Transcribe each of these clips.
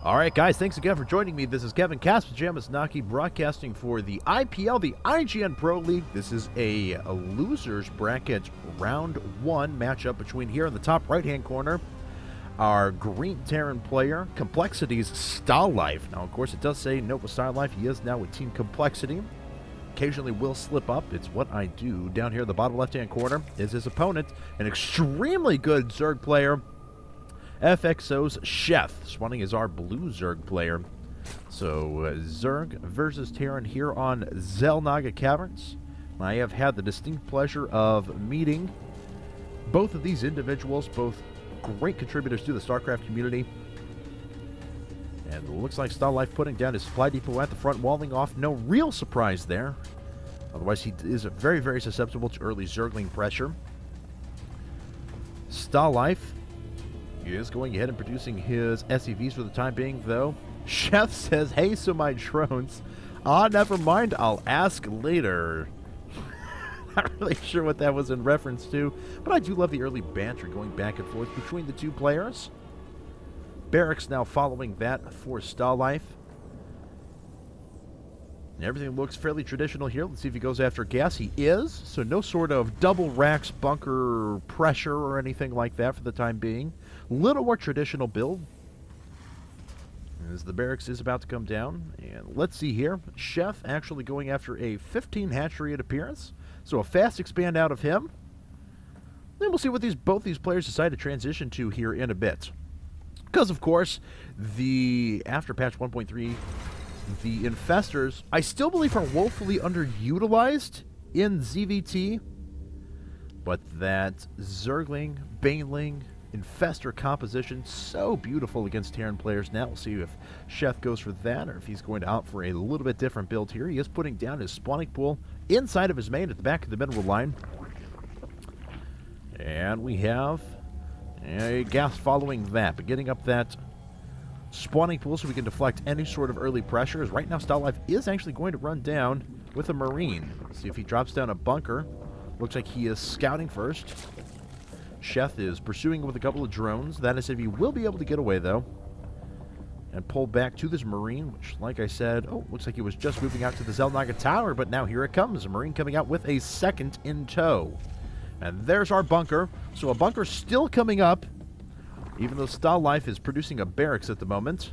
All right, guys, thanks again for joining me. This is Kevin Pajamas-Naki broadcasting for the IPL, the IGN Pro League. This is a losers bracket round one matchup between here in the top right-hand corner, our Green Terran player, Complexity's FXOSheth. Now, of course, it does say NOVAstalife. He is now with Team Complexity. Occasionally will slip up. It's what I do. Down here in the bottom left-hand corner is his opponent, an extremely good Zerg player, FXOSheth. Swanning is our blue Zerg player. So, Zerg versus Terran here on Xel'Naga Caverns. I have had the distinct pleasure of meeting both of these individuals, both great contributors to the StarCraft community. And it looks like FXOSheth putting down his supply depot at the front, walling off. No real surprise there. Otherwise, he is very, very susceptible to early Zergling pressure. FXOSheth is going ahead and producing his SCVs for the time being, though. Chef says, hey, so my drones. Never mind, I'll ask later. Not really sure what that was in reference to, but I do love the early banter going back and forth between the two players. Barracks now following that for FXOSheth. Everything looks fairly traditional here. Let's see if he goes after gas. He is, so no sort of double racks bunker pressure or anything like that for the time being. Little more traditional build as the barracks is about to come down. And let's see here. Chef actually going after a 15 hatchery at appearance. So a fast expand out of him. Then we'll see what both these players decide to transition to here in a bit. Because, of course, after patch 1.3, the Infestors, I still believe, are woefully underutilized in ZVT. But that Zergling, Baneling, Infestor composition, so beautiful against Terran players. Now we'll see if Chef goes for that or if he's going to opt for a little bit different build here. He is putting down his spawning pool inside of his main at the back of the mineral line. And we have a gas following that, but getting up that spawning pool so we can deflect any sort of early pressure. As right now, FXOSheth is actually going to run down with a Marine. See if he drops down a bunker. Looks like he is scouting first. Chef is pursuing with a couple of drones. That is if he will be able to get away, though, and pull back to this Marine, which, like I said, looks like he was just moving out to the Xel'Naga Tower, but now here it comes. A Marine coming out with a second in tow. And there's our bunker. So a bunker still coming up, even though FXOSheth is producing a barracks at the moment.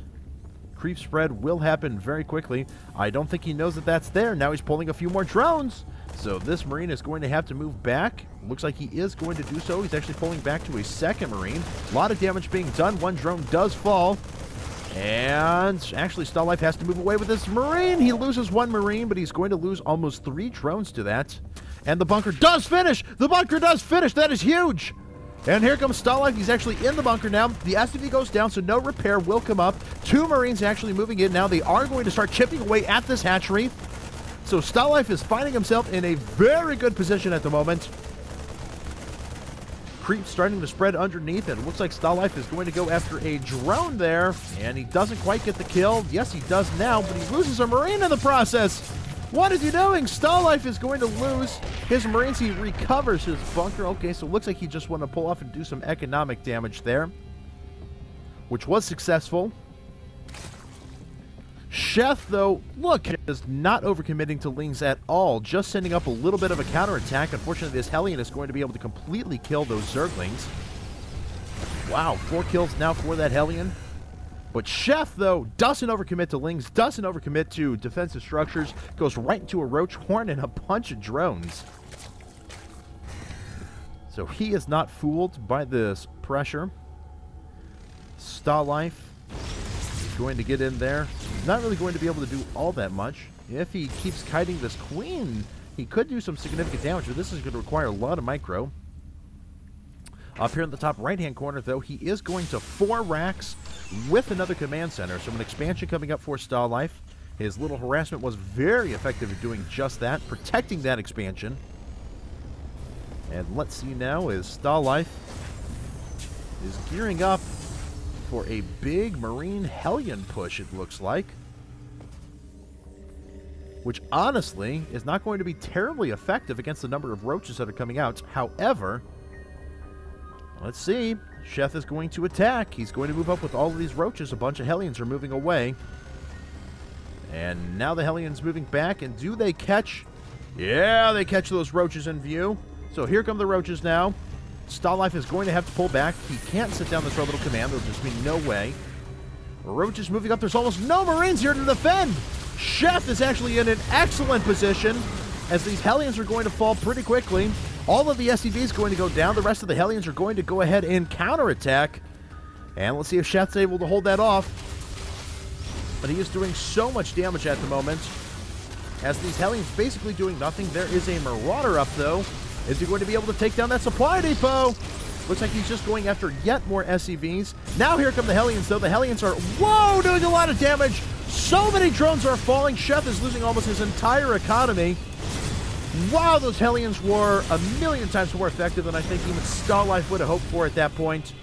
Creep spread will happen very quickly. I don't think he knows that that's there. Now he's pulling a few more drones. So this Marine is going to have to move back. Looks like he is going to do so. He's actually pulling back to a second Marine. A lot of damage being done. One drone does fall. And actually, FXOSheth has to move away with this Marine. He loses one Marine, but he's going to lose almost 3 drones to that. And the bunker does finish! The bunker does finish! That is huge! And here comes FXOSheth. He's actually in the bunker now. The SCV goes down, so no repair will come up. 2 Marines actually moving in. Now they are going to start chipping away at this hatchery. So FXOSheth is finding himself in a very good position at the moment. Creep starting to spread underneath, and it looks like FXOSheth is going to go after a drone there. And he doesn't quite get the kill. Yes, he does now, but he loses a Marine in the process. What is he doing? FXOSheth is going to lose his Marines. He recovers his bunker. Okay, so it looks like he just wanted to pull off and do some economic damage there, which was successful. Chef, though, look, is not overcommitting to Lings at all, just sending up a little bit of a counterattack. Unfortunately, this Hellion is going to be able to completely kill those Zerglings. Wow, 4 kills now for that Hellion. But Chef, though, doesn't overcommit to Lings, doesn't overcommit to defensive structures, goes right into a Roach Horn and a bunch of drones. So he is not fooled by this pressure. FXOSheth is going to get in there. Not really going to be able to do all that much. If he keeps kiting this Queen, he could do some significant damage, but this is going to require a lot of micro. Up here in the top right-hand corner, though, he is going to 4 racks with another command center. So an expansion coming up for FXOSheth. His little harassment was very effective at doing just that, protecting that expansion. And let's see now as FXOSheth is gearing up for a big Marine Hellion push, it looks like. Which, honestly, is not going to be terribly effective against the number of roaches that are coming out. However, Let's see. Sheth is going to attack. He's going to move up with all of these roaches. A bunch of Hellions are moving away. And now the Hellions moving back. And do they catch? Yeah, they catch those roaches in view. So here come the roaches now. Stalife is going to have to pull back. He can't sit down this orbital command. There'll just be no way. Roaches moving up. There's almost no Marines here to defend. Sheth is actually in an excellent position as these Hellions are going to fall pretty quickly. All of the SCVs going to go down. The rest of the Hellions are going to go ahead and counterattack. And let's see if Sheth's able to hold that off. But he is doing so much damage at the moment. As these Hellions basically doing nothing. There is a Marauder up, though. Is he going to be able to take down that supply depot? Looks like he's just going after yet more SCVs. Now here come the Hellions, though. The Hellions are, whoa, doing a lot of damage. So many drones are falling. Sheth is losing almost his entire economy. Wow, those Hellions were a million times more effective than I think even Stalife would have hoped for at that point.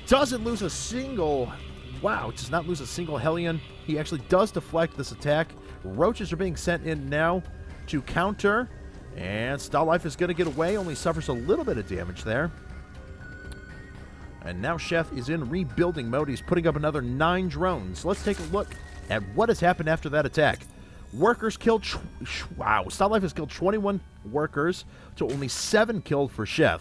Doesn't lose a single... Wow, does not lose a single Hellion. He actually does deflect this attack. Roaches are being sent in now to counter. And Stalife is going to get away. Only suffers a little bit of damage there. And now Sheth is in rebuilding mode. He's putting up another 9 drones. Let's take a look at what has happened after that attack. Workers killed... Wow. Stalife has killed 21 workers to only 7 killed for Sheth.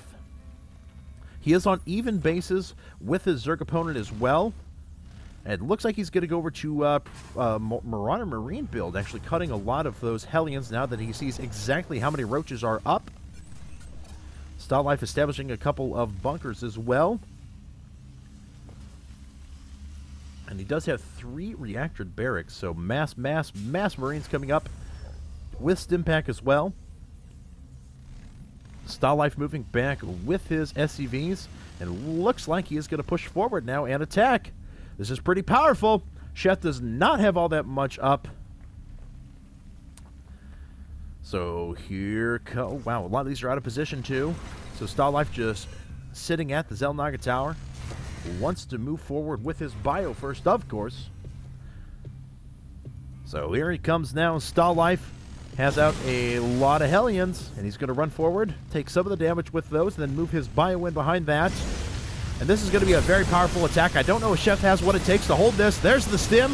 He is on even bases with his Zerg opponent as well. And it looks like he's going to go over to Marauder Marine build, actually cutting a lot of those Hellions now that he sees exactly how many roaches are up. Stalife establishing a couple of bunkers as well. And he does have 3 reactor barracks, so mass Marines coming up with Stimpack as well. Stalife moving back with his SCVs, and looks like he is going to push forward now and attack. This is pretty powerful. Sheth does not have all that much up. So here wow, a lot of these are out of position too. So Stalife just sitting at the Xel'Naga Tower. Wants to move forward with his bio first, of course. So here he comes now. Stalife has out a lot of Hellions, and he's going to run forward, take some of the damage with those, and then move his bio in behind that. And this is going to be a very powerful attack. I don't know if Sheth has what it takes to hold this. There's the stim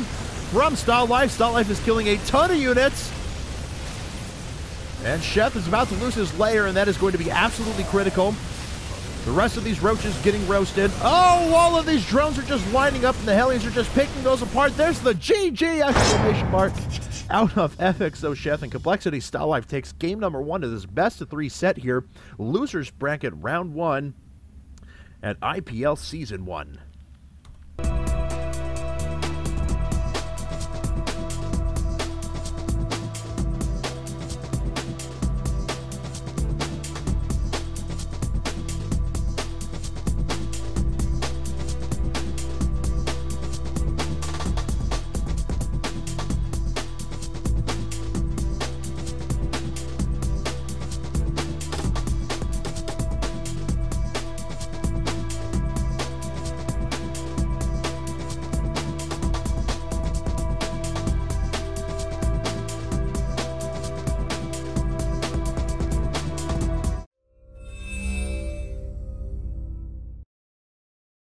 from Stalife. Stalife is killing a ton of units. And Sheth is about to lose his lair, and that is going to be absolutely critical. The rest of these roaches getting roasted. Oh, all of these drones are just lining up, and the Hellions are just picking those apart. There's the GG exclamation mark out of FXOSheth. And Complexity Stalife takes game number 1 to this best-of-3 set here. Losers bracket round 1 at IPL Season 1.